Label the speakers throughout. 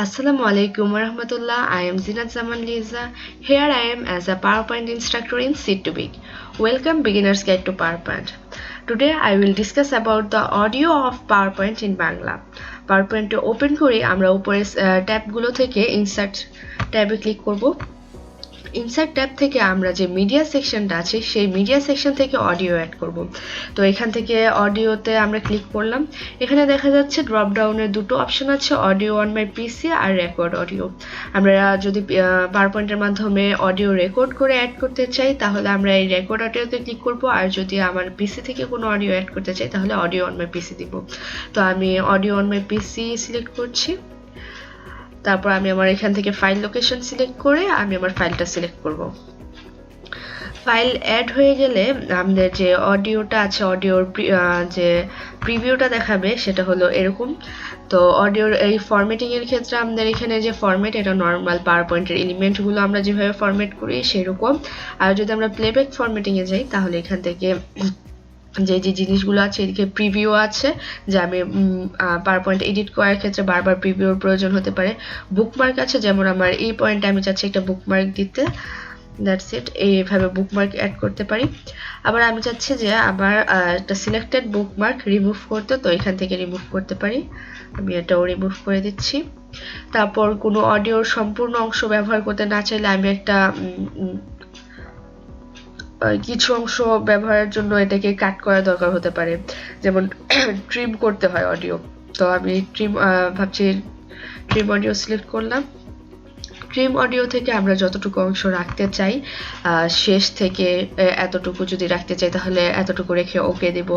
Speaker 1: Assalamu alaikum warahmatullah. I am Zinat Zaman Liza. Here I am as a PowerPoint instructor in Seed2Big. Welcome Beginner's Guide to PowerPoint. Today I will discuss about the audio of PowerPoint in Bangla. PowerPoint open করে আমরা উপরে ট্যাবগুলো থেকে insert ট্যাবে click করব। Insert tab থেকে আমরা যে media সেকশনটা আছে সেই মিডিয়া সেকশন থেকে অডিও অ্যাড করব। তো এখান থেকে অডিওতে আমরা ক্লিক করলাম। এখানে দেখা যাচ্ছে ড্রপ ডাউনের দুটো অপশন আছে, অডিও অন মাই পিসি আর রেকর্ড অডিও। আমরা যদি পাওয়ারপয়েন্টের মাধ্যমে অডিও রেকর্ড করে অ্যাড করতে চাই তাহলে আমরা এই রেকর্ড অডিওতে ক্লিক করব, আর যদি আমার পিসি থেকে কোনো অডিও অ্যাড করতে চাই তাহলে অডিও অন মাই পিসি দিব। তো আমি audio on my PC select করছি। তারপর আমি আমার এখান থেকে ফাইল লোকেশন সিলেক্ট করে আমি আমার ফাইলটা সিলেক্ট করব। ফাইল অ্যাড হয়ে গেলে আমাদের যে অডিওটা আছে, অডিওর যে প্রিভিউটা দেখাবে সেটা হলো এরকম। তো অডিওর এই ফরম্যাটিং এর ক্ষেত্রে আমাদের এখানে যে ফরম্যাট, এটা নর্মাল পাওয়ারপয়েন্টের এলিমেন্টগুলো আমরা যেভাবে ফরম্যাট করি সেরকম। আর যদি আমরা প্লেব্যাক ফরম্যাটিং এ যাই তাহলে এখান থেকে যে জিনিসগুলো আছে, এদিকে প্রিভিউ আছে যে আমি পাওয়ারপয়েন্ট এডিট করার ক্ষেত্রে বারবার প্রিভিউর প্রয়োজন হতে পারে। বুকমার্ক আছে, যেমন আমার এই পয়েন্টে আমি চাচ্ছি একটা বুকমার্ক দিতে, দ্যাটস ইট, এইভাবে বুকমার্ক অ্যাড করতে পারি। আবার আমি চাচ্ছি যে আমার একটা সিলেক্টেড বুকমার্ক রিমুভ করতে, তো এখান থেকে রিমুভ করতে পারি। আমি এটাও রিমুভ করে দিচ্ছি। তারপর কোনো অডিওর সম্পূর্ণ অংশ ব্যবহার করতে না চাইলে আমি একটা কিছু অংশ ব্যবহারের জন্য এটাকে কাট করা দরকার হতে পারে, যেমন ট্রিম করতে হয় অডিও। তো আমি ভাবছি ট্রিম অডিও সিলেক্ট করলাম। ট্রিম অডিও থেকে আমরা যতটুকু অংশ রাখতে চাই, শেষ থেকে এতটুকু যদি রাখতে চাই তাহলে এতটুকু রেখে ওকে দেব,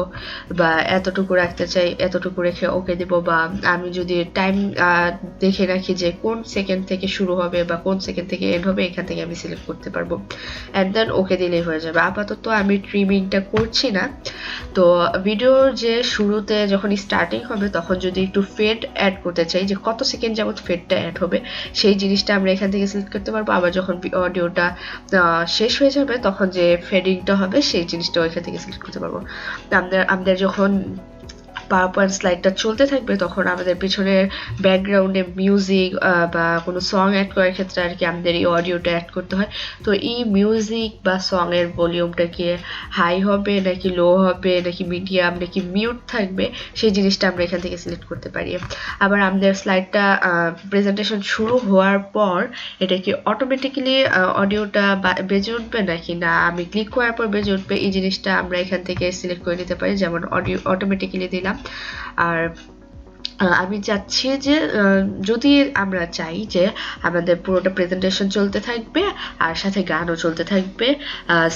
Speaker 1: বা এতটুকু রাখতে চাই এতটুকু রেখে ওকে দেব, বা আমি যদি টাইম দেখে রাখি যে কোন সেকেন্ড থেকে শুরু হবে বা কোন সেকেন্ড থেকে এন্ড হবে, এখান থেকে আমি সিলেক্ট করতে পারবো, অ্যান্ড দেন ওকে দিলেই হয়ে যাবে। আপাতত আমি ট্রিমিংটা করছি না। তো ভিডিওর যে শুরুতে যখন স্টার্টিং হবে তখন যদি একটু ফেড অ্যাড করতে চাই, যে কত সেকেন্ড যাবত ফেডটা অ্যাড হবে, সেই জিনিসটা আমরা এখান থেকে সিলেক্ট করতে পারবো। আবার যখন অডিওটা শেষ হয়ে যাবে তখন যে ফেডিংটা হবে সেই জিনিসটাও এখান থেকে সিলেক্ট করতে পারবো। আমাদের যখন পাওয়ারপয়েন্ট স্লাইডটা চলতে থাকবে তখন আমাদের পিছনের ব্যাকগ্রাউন্ডে মিউজিক বা কোনো সং অ্যাড করার ক্ষেত্রে আর কি আমাদের এই অডিওটা অ্যাড করতে হয়। তো এই মিউজিক বা সং এর ভলিউমটা কি হাই হবে নাকি লো হবে নাকি মিডিয়াম নাকি মিউট থাকবে, সেই জিনিসটা আমরা এখান থেকে সিলেক্ট করতে পারি। আবার আমাদের স্লাইডটা প্রেজেন্টেশন শুরু হওয়ার পর এটা কি অটোমেটিক্যালি অডিওটা বেজে উঠবে নাকি না আমি ক্লিক করার পর বেজে উঠবে, এই জিনিসটা আমরা এখান থেকে সিলেক্ট করে নিতে পারি। যেমন অডিও অটোমেটিক্যালি দিলাম। আর আমি চাচ্ছি যে যদি আমরা চাই যে আমাদের পুরোটা প্রেজেন্টেশন চলতে থাকবে আর সাথে গানও চলতে থাকবে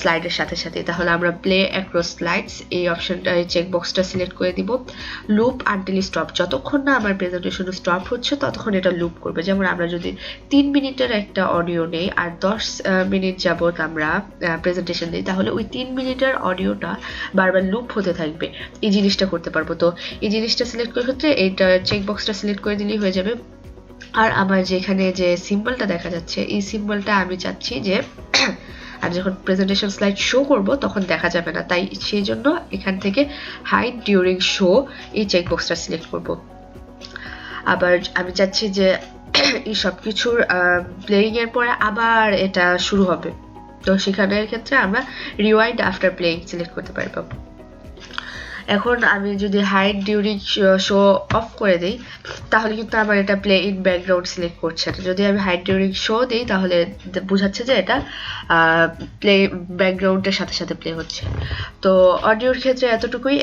Speaker 1: স্লাইডের সাথে সাথে, তাহলে আমরা প্লে অ্যাক্রস স্লাইডস এই অপশনটা, এই চেকবক্সটা সিলেক্ট করে দিব। লুপ আনটিল স্টপ, যতক্ষণ না আমার প্রেজেন্টেশন স্টপ হচ্ছে ততক্ষণ এটা লুপ করবে। যেমন আমরা যদি 3 মিনিটের একটা অডিও নেই আর 10 মিনিট যাবত আমরা প্রেজেন্টেশন দিই, তাহলে ওই 3 মিনিটের অডিওটা বারবার লুপ হতে থাকবে। এই জিনিসটা করতে পারবো। তো এই জিনিসটা সিলেক্ট করার ক্ষেত্রে এইটা চেকবক্সটা সিলেক্ট করে দিলেই হয়ে যাবে। আর আমার যেখানে যে সিম্বলটা দেখা যাচ্ছে এই সিম্বলটা আমি চাচ্ছি যে আমি যখন প্রেজেন্টেশন স্লাইড শো করব তখন দেখা যাবে না, তাই সেই জন্য এখান থেকে হাইড ডিউরিং শো এই চেকবক্সটা সিলেক্ট করব। আবার আমি চাচ্ছি যে এই সব কিছুর প্লেইং এর পরে আবার এটা শুরু হবে, তো সেখানের ক্ষেত্রে আমরা রিওয়াইন্ড আফটার প্লেইং সিলেক্ট করতে পারবো। এখন আমি যদি হাইড ডিউরিং শো অফ করে দিই তাহলে কিন্তু আমার এটা প্লে ইন ব্যাকগ্রাউন্ড সিলেক্ট করছে না। যদি আমি হাইড ডিউরিং শো দিই তাহলে বোঝাচ্ছে যে এটা প্লে ব্যাকগ্রাউন্ডের সাথে সাথে প্লে হচ্ছে। তো অডিওর ক্ষেত্রে এতটুকুই।